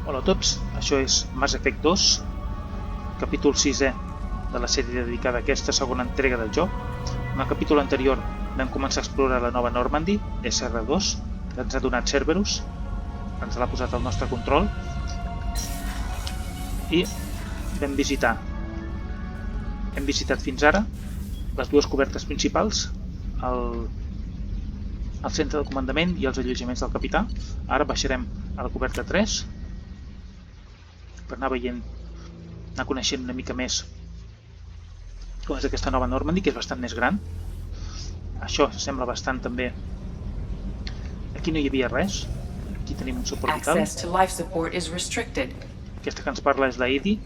Hola a tots, això és Mass Effect 2, capítol 6è de la sèrie dedicada a aquesta segona entrega del joc. En el capítol anterior vam començar a explorar la nova Normandy SR-2, que ens ha donat Cerberus, ens l'ha posat al nostre control, i hem visitat fins ara les dues cobertes principals, el centre de comandament i els allotjaments del capità. Ara baixarem a la coberta 3 per anar coneixent una mica més com és aquesta nova Normandy, que és bastant més gran. Això sembla bastant també... Aquí no hi havia res. Aquí tenim un suport vital. Aquesta que ens parla és la Edie.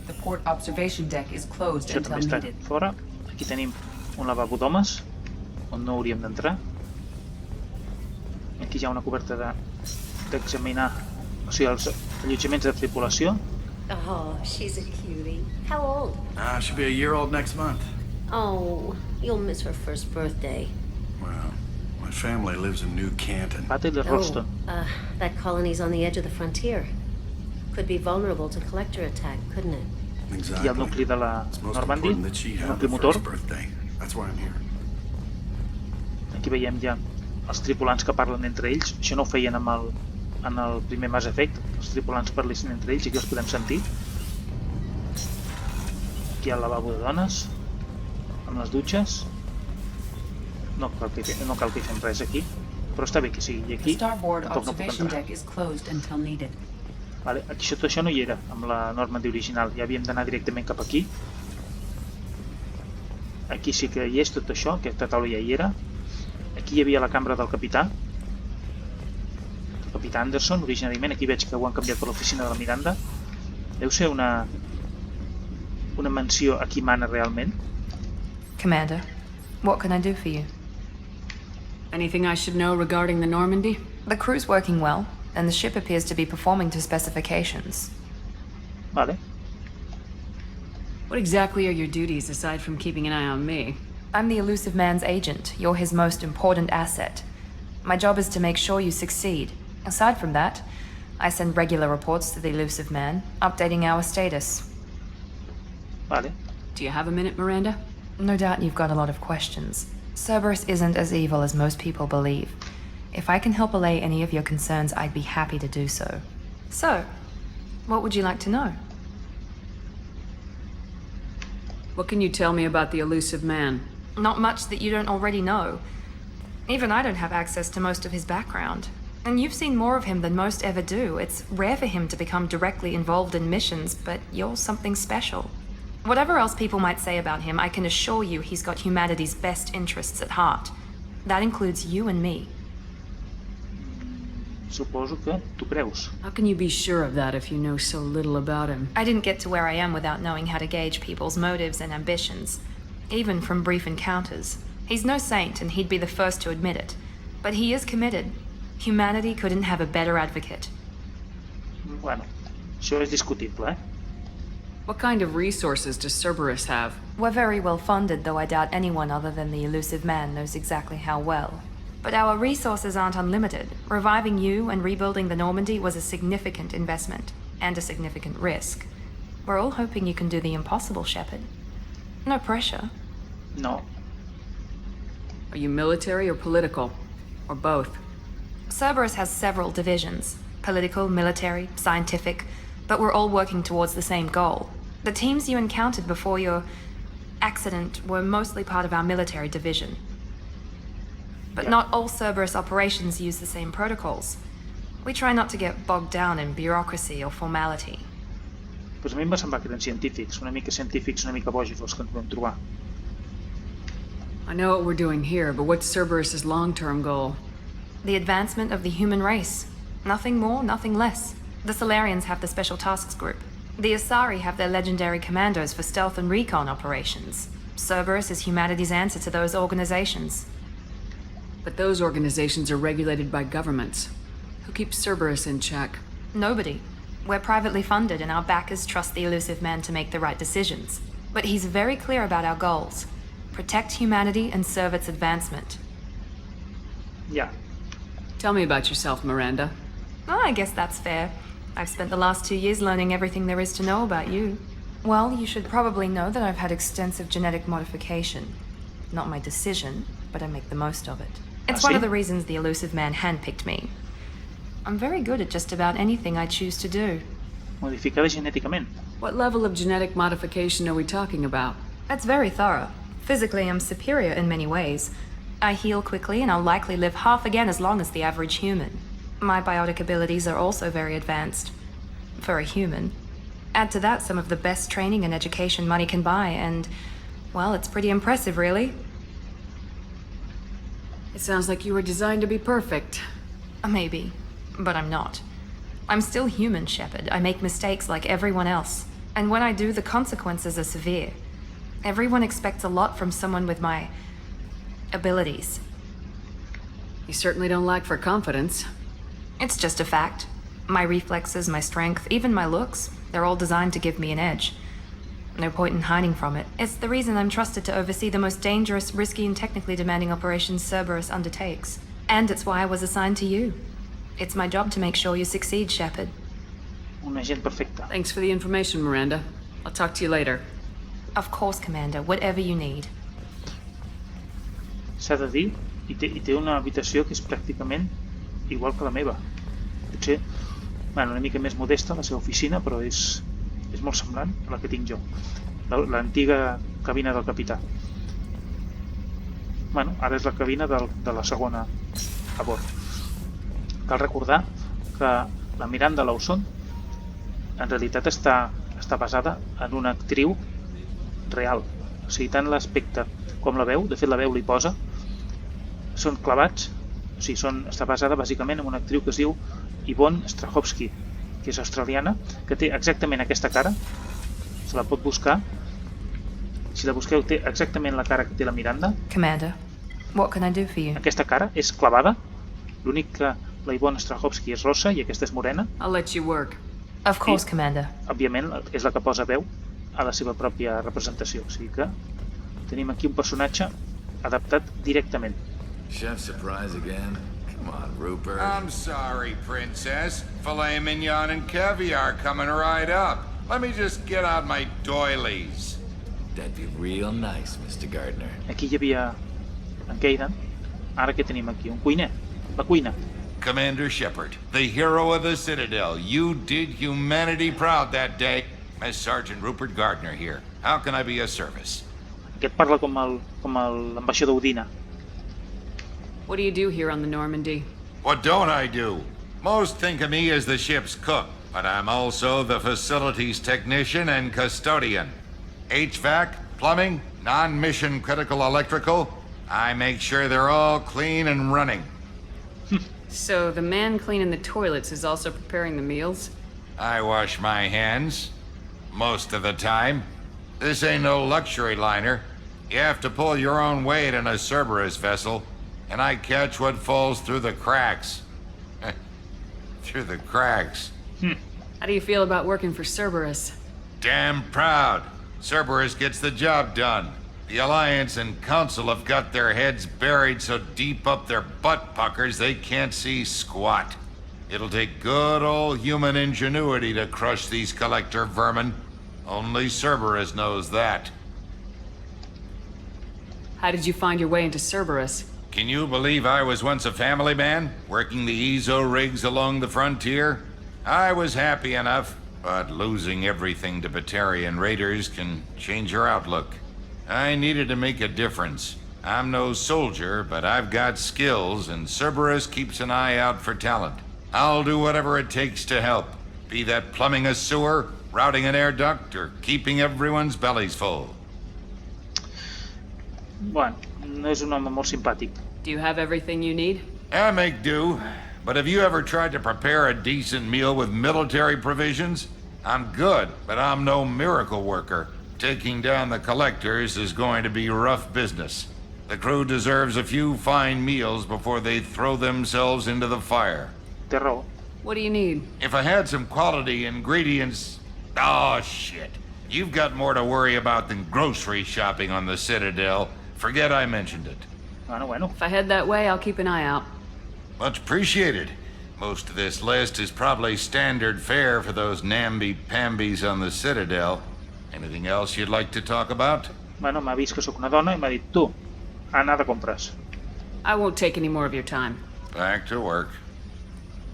Això també està fora. Aquí tenim un lavabo d'homes on no hauríem d'entrar. Aquí hi ha una coberta d'examinar, o sigui, els allotjaments de tripulació. Oh, she's a cutie. How old? She'll be a year old next month. Oh, you'll miss her first birthday. Well, my family lives in New Canton. That colony's on the edge of the frontier. Could be vulnerable to collector attack, couldn't it? Exactly. Aquí hi ha el nucli de la Normandy, el nucli motor. That's why I'm here. Aquí veiem ja els tripulants que parlen entre ells. Això no ho feien en el primer Mass Effect, els tripulants parlissin entre ells, i aquí els podem sentir. Aquí hi ha el lavabo de dones, amb les dutxes. No cal que hi fem res aquí, però està bé que sigui aquí. Tampoc no puc entrar. Vale, aquí tot això no hi era amb la Normandy original, ja havíem d'anar directament cap aquí. Aquí sí que hi és tot això, aquesta taula ja hi era. Aquí hi havia la cambra del capità. El capità Anderson, originàriament. Aquí veig que ho han canviat per l'oficina de la Miranda. Deu ser una mansió a qui mana realment. Commander, what can I do for you? Anything I should know regarding the Normandy? The crew's working well, and the ship appears to be performing to specifications. Vale. What exactly are your duties aside from keeping an eye on me? I'm the Elusive Man's agent. You're his most important asset. My job is to make sure you succeed. Aside from that, I send regular reports to the Elusive Man, updating our status. Vale. Do you have a minute, Miranda? No doubt you've got a lot of questions. Cerberus isn't as evil as most people believe. If I can help allay any of your concerns, I'd be happy to do so. So, what would you like to know? What can you tell me about the Elusive Man? Not much that you don't already know. Even I don't have access to most of his background. And you've seen more of him than most ever do. It's rare for him to become directly involved in missions, but you're something special. Whatever else people might say about him, I can assure you he's got humanity's best interests at heart. That includes you and me. Suposo que tu creus. How can you be sure of that if you know so little about him? I didn't get to where I am without knowing how to gauge people's motives and ambitions, even from brief encounters. He's no saint, and he'd be the first to admit it. But he is committed. Humanity couldn't have a better advocate. Bueno, això és discutible, eh? What kind of resources does Cerberus have? We're very well funded, though I doubt anyone other than the Elusive Man knows exactly how well. But our resources aren't unlimited. Reviving you and rebuilding the Normandy was a significant investment, and a significant risk. We're all hoping you can do the impossible, Shepard. No pressure. No. Are you military or political? Or both? Cerberus has several divisions. Political, military, scientific, but we're all working towards the same goal. The teams you encountered before your accident were mostly part of our military division. But not all Cerberus operations use the same protocols. We try not to get bogged down in bureaucracy or formality. Pues a mi em va semblar que eren científics, una mica bojos els que ens vam trobar. I know what we're doing here, but what's Cerberus's long-term goal? The advancement of the human race. Nothing more, nothing less. The Solarians have the Special Tasks Group. The Asari have their legendary commandos for stealth and recon operations. Cerberus is humanity's answer to those organizations. But those organizations are regulated by governments. Who keeps Cerberus in check? Nobody. We're privately funded, and our backers trust the Elusive Man to make the right decisions. But he's very clear about our goals. Protect humanity and serve its advancement. Yeah. Tell me about yourself, Miranda. Oh, I guess that's fair. I've spent the last 2 years learning everything there is to know about you. Well, you should probably know that I've had extensive genetic modification. Not my decision, but I make the most of it. It's one of the reasons the elusive man handpicked me. I'm very good at just about anything I choose to do. Modificada genèticament. What level of genetic modification are we talking about? That's very thorough. Physically, I'm superior in many ways. I heal quickly, and I'll likely live half again as long as the average human. My biotic abilities are also very advanced. For a human. Add to that some of the best training and education money can buy, and, well, it's pretty impressive, really. It sounds like you were designed to be perfect. Maybe, but I'm not. I'm still human, Shepard. I make mistakes like everyone else. And when I do, the consequences are severe. Everyone expects a lot from someone with my abilities. You certainly don't lack for confidence. It's just a fact. My reflexes, my strength, even my looks, they're all designed to give me an edge. No point in hiding from it. It's the reason I'm trusted to oversee the most dangerous, risky, and technically demanding operations Cerberus undertakes. And it's why I was assigned to you. It's my job to make sure you succeed, Shepard. Un agent perfecte. Thanks for the information, Miranda. I'll talk to you later. Of course, Commander. Whatever you need. S'ha de dir, i té una habitació que és pràcticament igual que la meva. Potser, bueno, una mica més modesta la seva oficina, però és molt semblant a la que tinc jo. L'antiga cabina del capità. Bueno, ara és la cabina de la segona a bord. Cal recordar que la Miranda Lawson en realitat està basada en una actriu real. O sigui, tant l'aspecte com la veu, de fet la veu li posa, són clavats, o sigui, està basada bàsicament en una actriu que es diu Yvonne Strahovski, que és australiana, que té exactament aquesta cara, se la pot buscar, si la busqueu té exactament la cara que té la Miranda. Commander, what can I do for you? Aquesta cara és clavada, l'únic que la Yvonne Strahovski és rossa i aquesta és morena. I'll let you work. Of course, Commander. Òbviament és la que posa veu a la seva pròpia representació, o sigui que tenim aquí un personatge adaptat directament. Chef surprise again? Come on, Rupert. I'm sorry, Princess. Filet mignon and caviar coming right up. Let me just get out my doilies. That'd be real nice, Mr. Gardner. Aquí hi havia en Kaidan. Ara què tenim aquí? Un cuiner. La cuina. Commander Shepard, the hero of the Citadel. You did humanity proud that day. As Sergeant Rupert Gardner here. How can I be of service? Aquest parla com l'ambaixador Udina. What do you do here on the Normandy? What don't I do? Most think of me as the ship's cook, but I'm also the facilities technician and custodian. HVAC, plumbing, non-mission critical electrical. I make sure they're all clean and running. So the man cleaning the toilets is also preparing the meals? I wash my hands. Most of the time. This ain't no luxury liner. You have to pull your own weight in a Cerberus vessel, and I catch what falls through the cracks. Through the cracks. How do you feel about working for Cerberus? Damn proud. Cerberus gets the job done. The Alliance and Council have got their heads buried so deep up their butt puckers they can't see squat. It'll take good old human ingenuity to crush these collector vermin. Only Cerberus knows that. How did you find your way into Cerberus? Can you believe I was once a family man, working the EZO rigs along the frontier? I was happy enough, but losing everything to Batarian raiders can change your outlook. I needed to make a difference. I'm no soldier, but I've got skills, and Cerberus keeps an eye out for talent. I'll do whatever it takes to help, be that plumbing a sewer, routing an air duct, or keeping everyone's bellies full. Bueno, no és un home molt simpàtic. Do you have everything you need? I make do, but have you ever tried to prepare a decent meal with military provisions? I'm good, but I'm no miracle worker. Taking down the collectors is going to be rough business. The crew deserves a few fine meals before they throw themselves into the fire. Té raó. What do you need? If I had some quality ingredients... Oh, shit. You've got more to worry about than grocery shopping on the Citadel. Forget I mentioned it. Bueno. If I head that way, I'll keep an eye out. Much appreciated. Most of this list is probably standard fare for those namby-pambies on the Citadel. Anything else you'd like to talk about? Bueno, m'ha vist que sóc una dona i m'ha dit, tu, anar de compres. I won't take any more of your time. Back to work.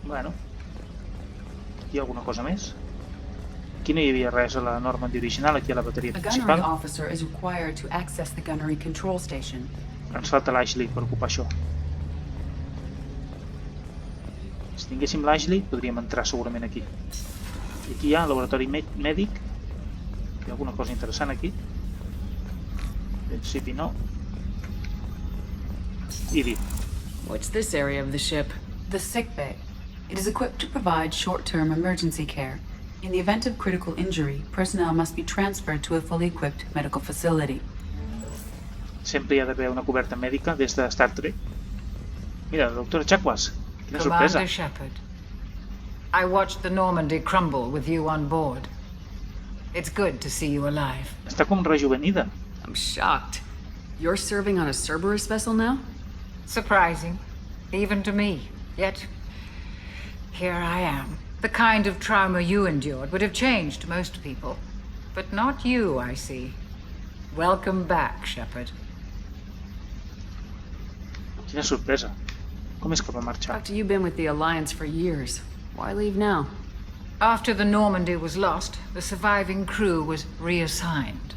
Bueno. Hi ha alguna cosa més? Aquí no hi havia res a la Normandy original, aquí a la bateria A gunnery principal. officer is required to access the gunnery control station. Ens falta l'Ashley per ocupar això. Si tinguéssim l'Ashley, podríem entrar segurament aquí. I aquí hi ha el laboratori mèdic. Hi ha alguna cosa interessant aquí? En principi no. Ivy. What's this area of the ship? The sick bay. It is equipped to provide short-term emergency care. In the event of critical injury, personnel must be transferred to a fully equipped medical facility. Sempre hi ha d'haver una coberta mèdica des de Star Trek. Mira, la doctora Chakwas. Quina sorpresa. Commander Shepard, I watched the Normandy crumble with you on board. It's good to see you alive. Està com rejuvenida. I'm shocked. You're serving on a Cerberus vessel now? Surprising, even to me. Yet, here I am. The kind of trauma you endured would have changed most people. But not you, I see. Welcome back, Shepard. Quina sorpresa. Com és que va marxar? Doctor, you've been with the Alliance for years. Why leave now? After the Normandy was lost, the surviving crew was reassigned.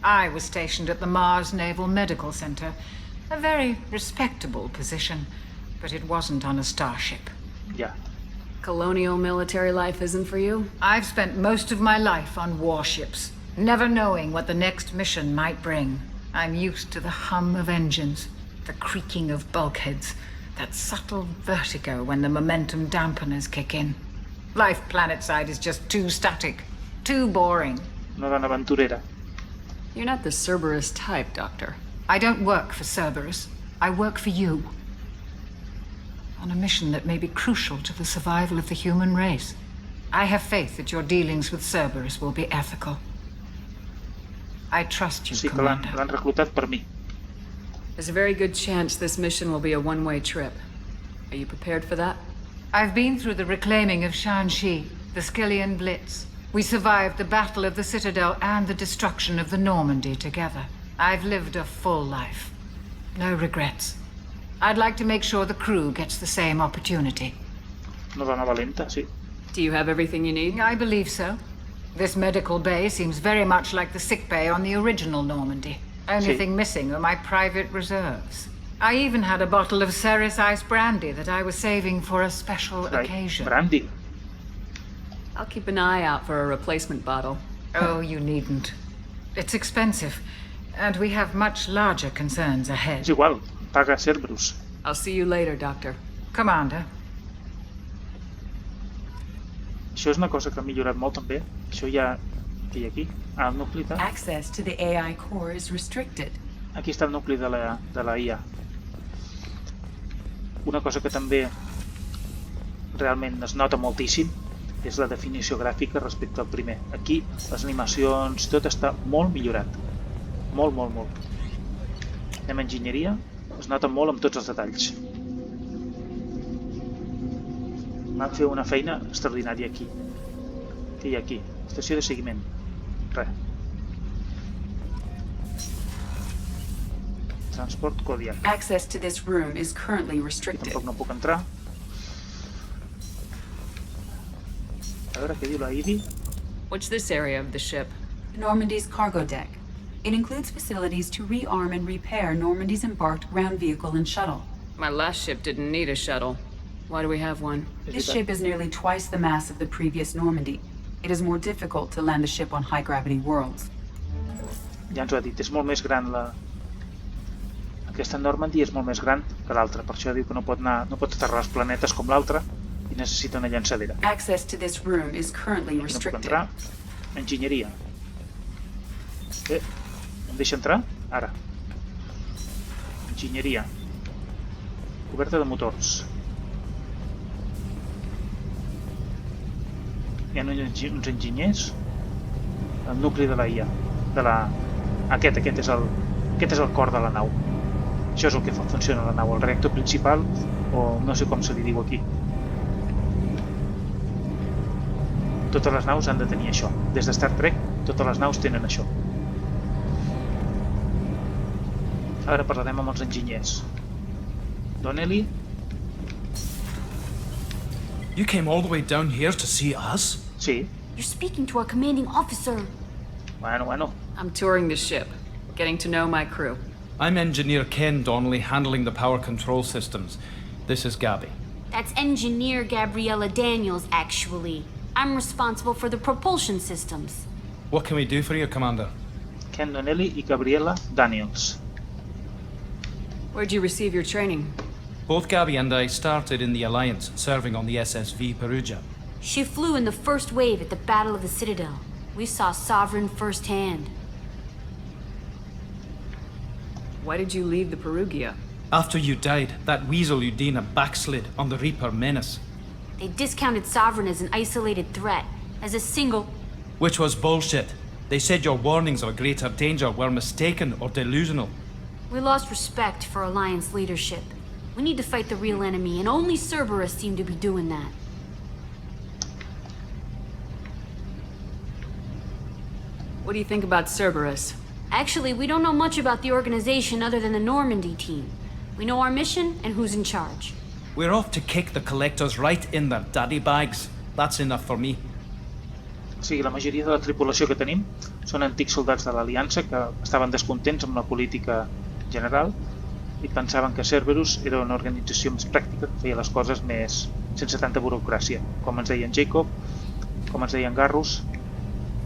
I was stationed at the Mars Naval Medical Center, a very respectable position, but it wasn't on a starship. Ja. Colonial military life isn't for you? I've spent most of my life on warships, never knowing what the next mission might bring. I'm used to the hum of engines, the creaking of bulkheads, that subtle vertigo when the momentum dampeners kick in. Life planetside is just too static, too boring. Una dona aventurera. You're not the Cerberus type, Doctor. I don't work for Cerberus. I work for you. On a mission that may be crucial to the survival of the human race. I have faith that your dealings with Cerberus will be ethical. I trust you, Sí que Commander. l'han reclutat per mi. There's a very good chance this mission will be a one-way trip. Are you prepared for that? I've been through the reclaiming of Shanxi, the Skillian Blitz. We survived the Battle of the Citadel and the destruction of the Normandy together. I've lived a full life. No regrets. I'd like to make sure the crew gets the same opportunity. Una dona valenta, sí. Do you have everything you need? I believe so. This medical bay seems very much like the sick bay on the original Normandy. Only Sí. thing missing are my private reserves. I even had a bottle of Ceres Ice brandy that I was saving for a special occasion. Brandy. I'll keep an eye out for a replacement bottle. Oh, you needn't. It's expensive, and we have much larger concerns ahead. És igual, paga Cerberus. I'll see you later, Doctor. Commander, Això és una cosa que ha millorat molt també. Això ja... Què hi ha aquí? Ah, el nucli de... Access to the AI core is restricted. Aquí està el nucli de la IA. Una cosa que també realment es nota moltíssim és la definició gràfica respecte al primer. Aquí les animacions, tot està molt millorat. Molt, molt, molt. Anem a enginyeria, es nota molt amb tots els detalls. Van fer una feina extraordinària aquí. Què hi ha aquí? Estació de seguiment. Res. Transport Kodiak. Access to this room is currently Aquí restricted. tampoc no puc entrar. A veure què diu la Ivy. What's this area of the ship? Normandy's cargo deck. It includes facilities to rearm and repair Normandy's embarked ground vehicle and shuttle. My last ship didn't need a shuttle. Why do we have one? This ship is nearly twice the mass of the previous Normandy. It is more difficult to land a ship on high-gravity worlds. Ja ens ho ha dit, és molt més gran la... Aquesta Normandy és molt més gran que l'altra, per això diu que no pot aterrar els planetes com l'altra i necessita una llançadera. Access to this room is currently Aquí no puc restricted. entrar. Enginyeria. Em deixa entrar? Ara. Enginyeria. Coberta de motors. Hi ha uns enginyers. El nucli de la IA. Aquest és el cor de la nau. Això és el que funciona la nau, el reactor principal, o no sé com se li diu aquí. Totes les naus han de tenir això. Des de Star Trek, totes les naus tenen això. Ara parlarem amb els enginyers. Donnelly. You came all the way down here to see us? Sí. You're speaking to our commanding officer. Bueno. I'm touring the ship, getting to know my crew. I'm engineer Ken Donnelly, handling the power control systems. This is Gabby. That's engineer Gabrielle Daniels, actually. I'm responsible for the propulsion systems. What can we do for you, Commander? Ken Donnelly i Gabrielle Daniels. Where'd you receive your training? Both Gabby and I started in the Alliance, serving on the SSV Perugia. She flew in the first wave at the Battle of the Citadel. We saw Sovereign firsthand. Why did you leave the Perugia? After you died, that weasel Udina backslid on the Reaper menace. They discounted Sovereign as an isolated threat, as a single... Which was bullshit. They said your warnings of a greater danger were mistaken or delusional. We lost respect for Alliance leadership. We need to fight the real enemy, and only Cerberus seem to be doing that. What do you think about Cerberus? Actually, we don't know much about the organization other than the Normandy team. We know our mission and who's in charge. We're off to kick the collectors right in their daddy bags. That's enough for me. O sigui, la majoria de la tripulació que tenim són antics soldats de l'Aliança que estaven descontents amb la política general i pensaven que Cerberus era una organització més pràctica que feia les coses més sense tanta burocràcia, com ens deien Jacob, com ens deien Garrus,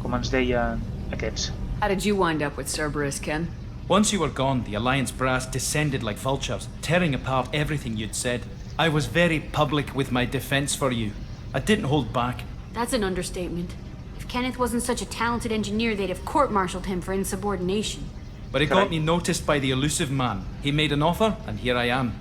com ens deien aquests. How did you wind up with Cerberus, Ken? Once you were gone, the Alliance brass descended like vultures, tearing apart everything you'd said. I was very public with my defense for you. I didn't hold back. That's an understatement. If Kenneth wasn't such a talented engineer, they'd have court-martialed him for insubordination. But it got me noticed by the elusive man. He made an offer, and here I am.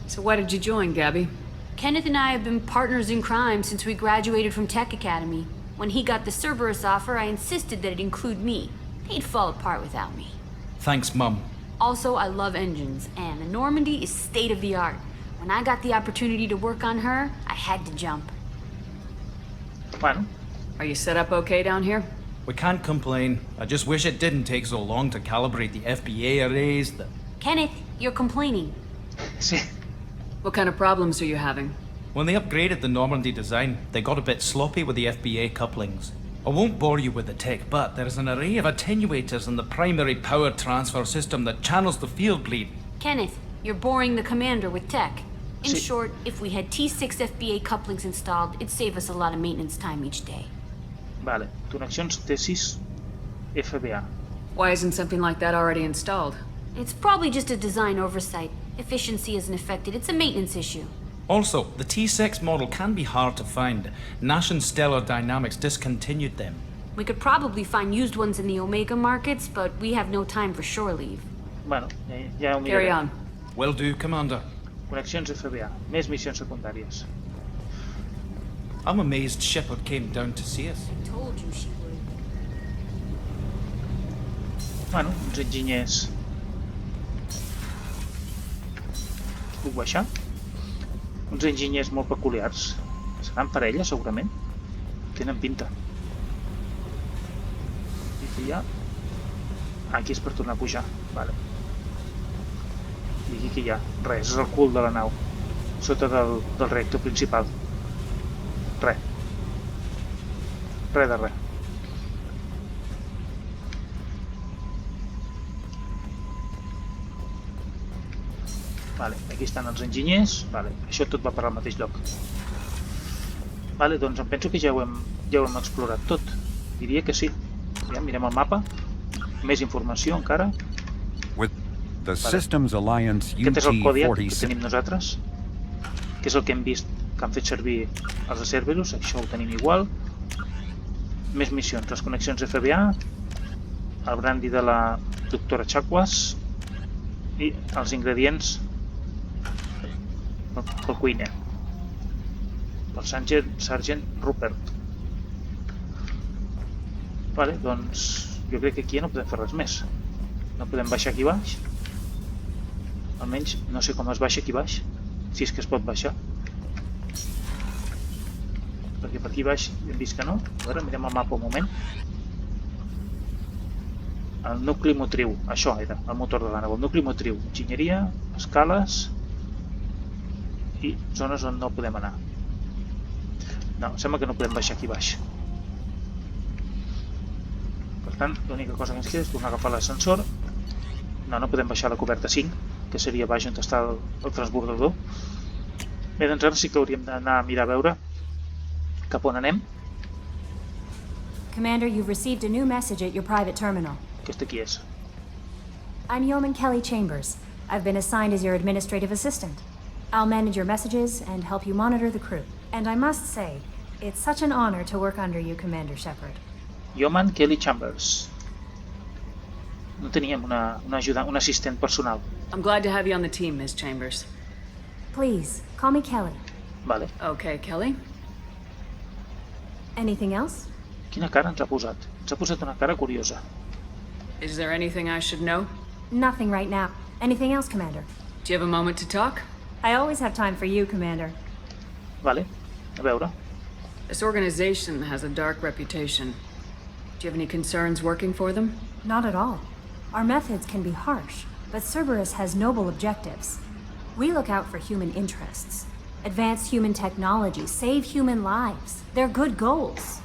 So why did you join, Gabby? Kenneth and I have been partners in crime since we graduated from Tech Academy. When he got the Cerberus offer, I insisted that it include me. He'd fall apart without me. Thanks, Mum. Also, I love engines, and the Normandy is state-of-the-art. When I got the opportunity to work on her, I had to jump. Bueno. Are you set up okay down here? We can't complain. I just wish it didn't take so long to calibrate the FBA arrays. Kenneth, you're complaining. Sí. What kind of problems are you having? When they upgraded the Normandy design, they got a bit sloppy with the FBA couplings. I won't bore you with the tech, but there is an array of attenuators in the primary power transfer system that channels the field bleed. Kenneth, you're boring the commander with tech. In Sí. short, if we had T6 FBA couplings installed, it'd save us a lot of maintenance time each day. Vale. Connexions T6 FBA. Why isn't something like that already installed? It's probably just a design oversight. Efficiency isn't affected. It's a maintenance issue. Also, the T6 model can be hard to find. Nash and Stellar Dynamics discontinued them. We could probably find used ones in the Omega markets, but we have no time for shore leave. Bueno, ja ho mirarem. Carry on. Will do, Commander. Connexions FBA. Més missions secundàries. I'm amazed Shepard came down to see us. I told you she would. Bueno, uns enginyers. Puc baixar? Uns enginyers molt peculiars. Seran parella, segurament? Tenen pinta. I aquí hi ha... Aquí és per tornar a pujar. Vale. I aquí què hi ha? Res, és el cul de la nau. Sota del reactor principal. Res. Res de res. Vale, aquí estan els enginyers. Vale, això tot va per al mateix lloc. Vale, doncs em penso que ja ho hem explorat tot. Diria que sí. Ja, mirem el mapa. Més informació encara. The Systems Alliance Aquest és el codi ètic que UT-46. tenim nosaltres, que és el que hem vist que han fet servir els de Cerberus. Això ho tenim igual. Més missions, les connexions FBA, el brandy de la doctora Chakwas i els ingredients pel cuiner, pel Sergent Rupert. Vale, doncs jo crec que aquí no podem fer res més. No podem baixar aquí baix. Almenys no sé com es baixa aquí baix, si és que es pot baixar. perquè per aquí baix hem vist que no. A veure, mirem el mapa un moment. El nucli motriu, això era el motor de la nau, el nucli motriu, enginyeria, escales i zones on no podem anar. No, sembla que no podem baixar aquí baix. Per tant, l'única cosa que ens queda és tornar a agafar l'ascensor. No, no podem baixar a la coberta 5, que seria baix on està el transbordador. Bé, doncs ara sí que hauríem d'anar a mirar a veure cap on anem. Commander, you've received a new message at your private terminal. Aquesta qui és? I'm Yeoman Kelly Chambers. I've been assigned as your administrative assistant. I'll manage your messages and help you monitor the crew. And I must say, it's such an honor to work under you, Commander Shepard. Yeoman Kelly Chambers. No teníem un assistent personal. I'm glad to have you on the team, Ms. Chambers. Please, call me Kelly. Vale. Okay, Kelly. Anything else? Quina cara ens ha posat? Ens ha posat una cara curiosa. Is there anything I should know? Nothing right now. Anything else, Commander? Do you have a moment to talk? I always have time for you, Commander. Vale, a veure. This organization has a dark reputation. Do you have any concerns working for them? Not at all. Our methods can be harsh, but Cerberus has noble objectives. We look out for human interests. Advance human technology, save human lives. They're good goals.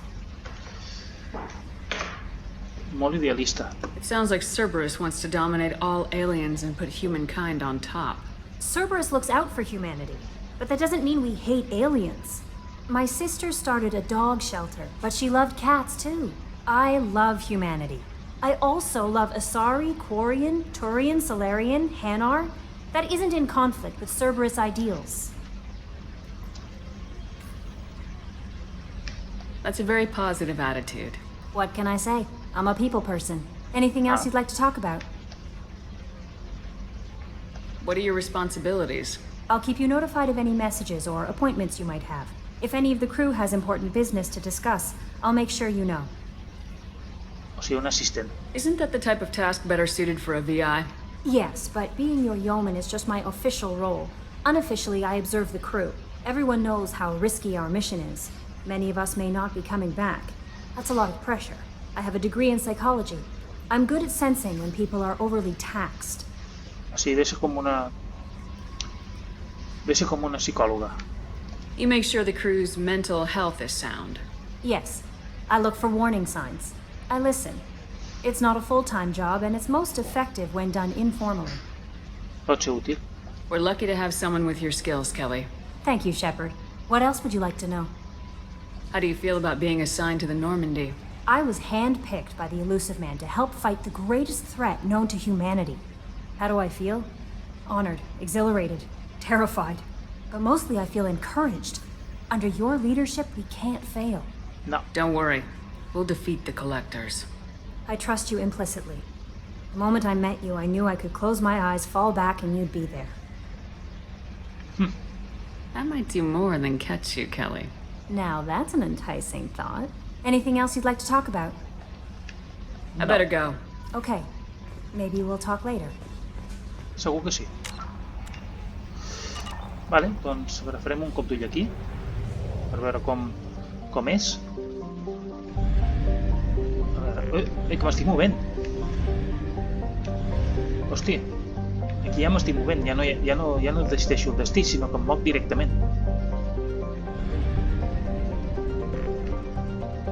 Molt idealista. It sounds like Cerberus wants to dominate all aliens and put humankind on top. Cerberus looks out for humanity, but that doesn't mean we hate aliens. My sister started a dog shelter, but she loved cats too. I love humanity. I also love Asari, Quarian, Turian, Solarian, Hanar. That isn't in conflict with Cerberus ideals. That's a very positive attitude. What can I say? I'm a people person. Anything else you'd like to talk about? What are your responsibilities? I'll keep you notified of any messages or appointments you might have. If any of the crew has important business to discuss, I'll make sure you know. O sigui, un assistent. Isn't that the type of task better suited for a VI? Yes, but being your yeoman is just my official role. Unofficially, I observe the crew. Everyone knows how risky our mission is. Many of us may not be coming back. That's a lot of pressure. I have a degree in psychology. I'm good at sensing when people are overly taxed. O sigui, ve ser com una psicòloga. You make sure the crew's mental health is sound. Yes. I look for warning signs. I listen. It's not a full-time job, and it's most effective when done informally. Pot ser útil. We're lucky to have someone with your skills, Kelly. Thank you, Shepard. What else would you like to know? How do you feel about being assigned to the Normandy? I was handpicked by the Elusive Man to help fight the greatest threat known to humanity. How do I feel? Honored, exhilarated, terrified. But mostly I feel encouraged. Under your leadership, we can't fail. No. Don't worry. We'll defeat the Collectors. I trust you implicitly. The moment I met you, I knew I could close my eyes, fall back, and you'd be there. That might do more than catch you, Kelly. Now that's an enticing thought. Anything else you'd like to talk about? I better go. Okay. Maybe we'll talk later. Segur que sí. Vale, doncs farem un cop d'ull aquí per veure com és. A veure, que m'estic movent. Hòstia, aquí ja m'estic movent, ja no decideixo el destí, sinó que em moc directament.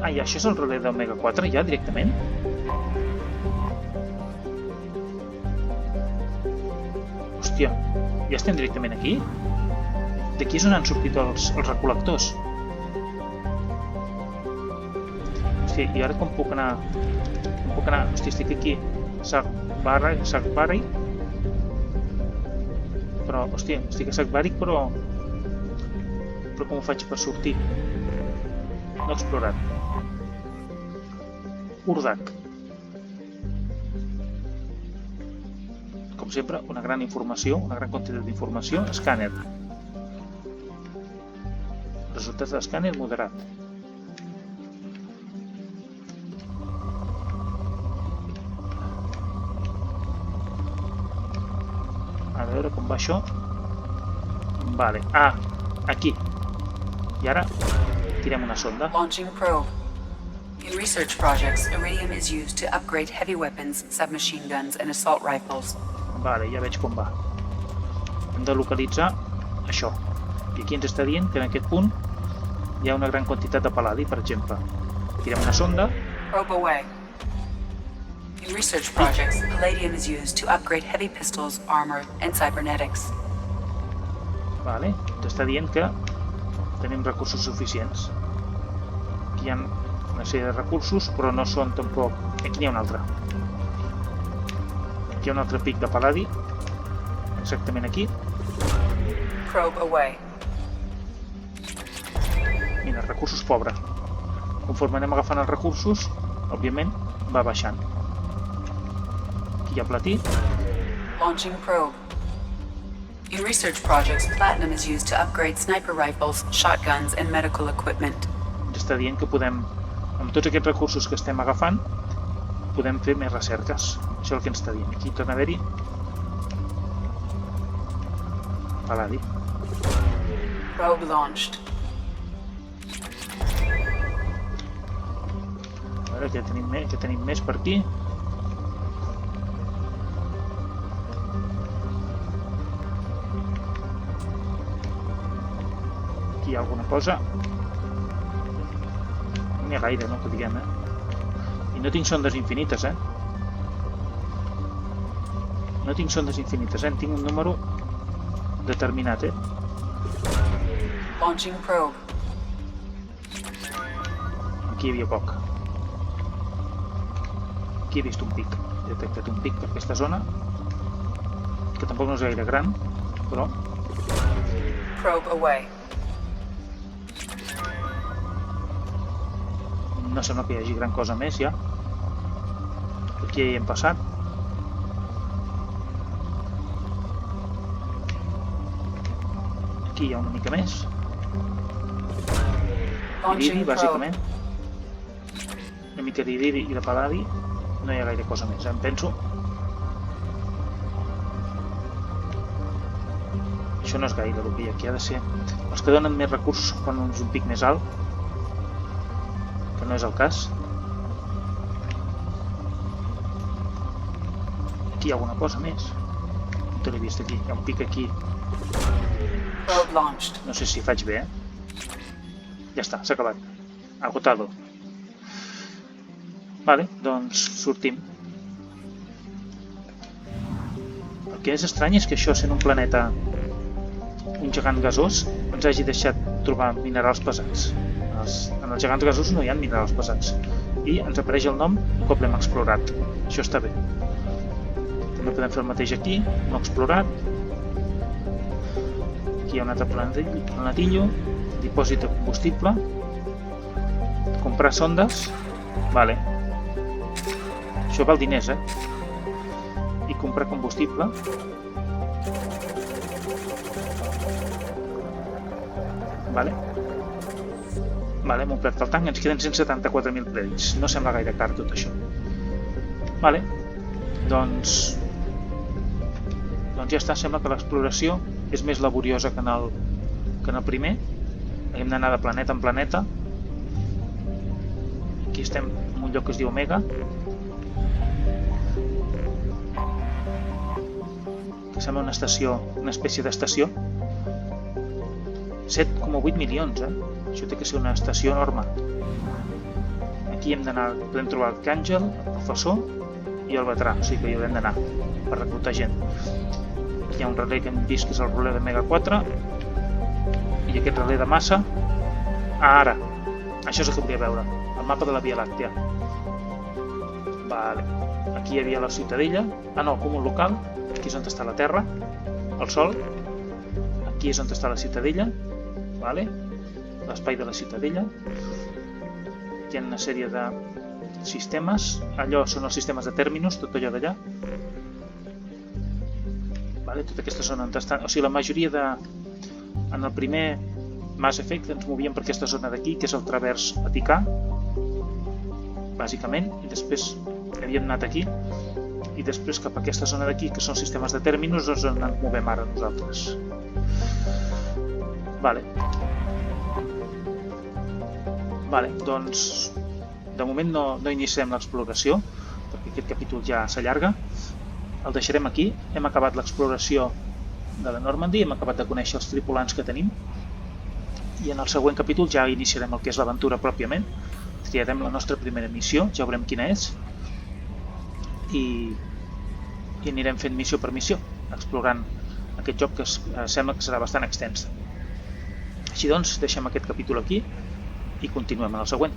Ah, i això és el relé d'Omega 4 ja directament? Hòstia, ja estem directament aquí? D'aquí és on han sortit els recol·lectors. Hòstia, i ara com puc anar? Hòstia, estic aquí. Sakbari. Però, hòstia, estic a Sakbari, però com ho faig per sortir? No explorat. Urdak. Com sempre, una gran informació, una gran quantitat d'informació. Escàner. Resultats d'escàner moderat. A veure com va això. Vale. Ah, aquí. I ara tirem una sonda. Launching probe. In research projects, iridium is used to upgrade heavy weapons, submachine guns, and assault rifles. Vale, ja veig com va. Hem de localitzar això. I aquí ens està dient que en aquest punt hi ha una gran quantitat de pal·ladi, per exemple. Tirem una sonda. Probe away. In research projects, palladium is used to upgrade heavy pistols, armor, and cybernetics. Vale, ens està dient que tenim recursos suficients. Aquí hi ha una sèrie de recursos, però no són tampoc... Aquí n'hi ha un altre. Aquí hi ha un altre pic de pal·ladi. Exactament aquí. Probe away. Mira, recursos pobres. Conforme anem agafant els recursos, òbviament, va baixant. Aquí hi ha platí. Launching probe. In research projects, platinum is used to upgrade sniper rifles, shotguns, and medical equipment. Ens està dient que podem, amb tots aquests recursos que estem agafant, podem fer més recerques. Això és el que ens està dient. Aquí torna a haver-hi pal·ladi. Probe launched. A veure, què tenim més per aquí? Aquí hi ha alguna cosa. No n'hi ha gaire, no, que diguem, I no tinc sondes infinites, No tinc sondes infinites, En tinc un número determinat, Launching probe. Aquí hi havia poc. Aquí he vist un pic. He detectat un pic per aquesta zona, que tampoc no és gaire gran, però... Probe away. No sembla que hi hagi gran cosa més, ja. Aquí ja hi hem passat. Aquí hi ha una mica més. Iridi, bàsicament. Una mica d'iridi i de pal·ladi. No hi ha gaire cosa més, em penso. Això no és gaire el que hi ha aquí, ha de ser... Els que donen més recursos quan és un pic més alt, que no és el cas. Aquí hi ha alguna cosa més. No te l'he vist aquí, hi ha un pic aquí. No sé si faig bé, Ja està, s'ha acabat. Agotado. Vale, doncs sortim. El que és estrany és que això, sent un planeta, un gegant gasós, ens hagi deixat trobar minerals pesats. En els gegants gasosos no hi ha minerals pesats. I ens apareix el nom un cop l'hem explorat. Això està bé. També podem fer el mateix aquí, no explorat. Aquí hi ha un altre planetillo. Dipòsit de combustible. Comprar sondes. Vale. Això val diners, I comprar combustible. Vale. Vale, hem omplert el tanc. Ens queden 174.000 crèdits. No sembla gaire car tot això. Vale. Doncs ja està. Sembla que l'exploració és més laboriosa que en el primer. Hem d'anar de planeta en planeta. Aquí estem en un lloc que es diu Omega, que sembla una estació, una espècie d'estació. 7,8 milions, Això té que ser una estació enorme. Aquí hem d'anar, podem trobar el Càngel, el professor i el veterà, o sigui que hi haurem d'anar per reclutar gent. Aquí hi ha un relé que hem vist que és el relé de Mega 4 i aquest relé de massa. Ara, això és el que volia veure, el mapa de la Via Làctea. Vale. Aquí hi havia la ciutadella, no, el cúmul local, aquí és on està la Terra, el Sol, aquí és on està la ciutadella, vale? L'espai de la ciutadella. Hi ha una sèrie de sistemes, allò són els sistemes de terminus, tot allò d'allà. Vale, tota aquesta zona on està, o sigui, la majoria de... En el primer Mass Effect ens movíem per aquesta zona d'aquí, que és el travers Vaticà, bàsicament, i després havíem anat aquí, i després cap a aquesta zona d'aquí, que són sistemes de terminus, doncs on ens movem ara nosaltres. Vale. Vale, doncs de moment no iniciarem l'exploració, perquè aquest capítol ja s'allarga. El deixarem aquí. Hem acabat l'exploració de la Normandy, hem acabat de conèixer els tripulants que tenim, i en el següent capítol ja iniciarem el que és l'aventura pròpiament. Triarem la nostra primera missió, ja veurem quina és, i anirem fent missió per missió, explorant aquest joc que sembla que serà bastant extens. Així doncs, deixem aquest capítol aquí i continuem en el següent.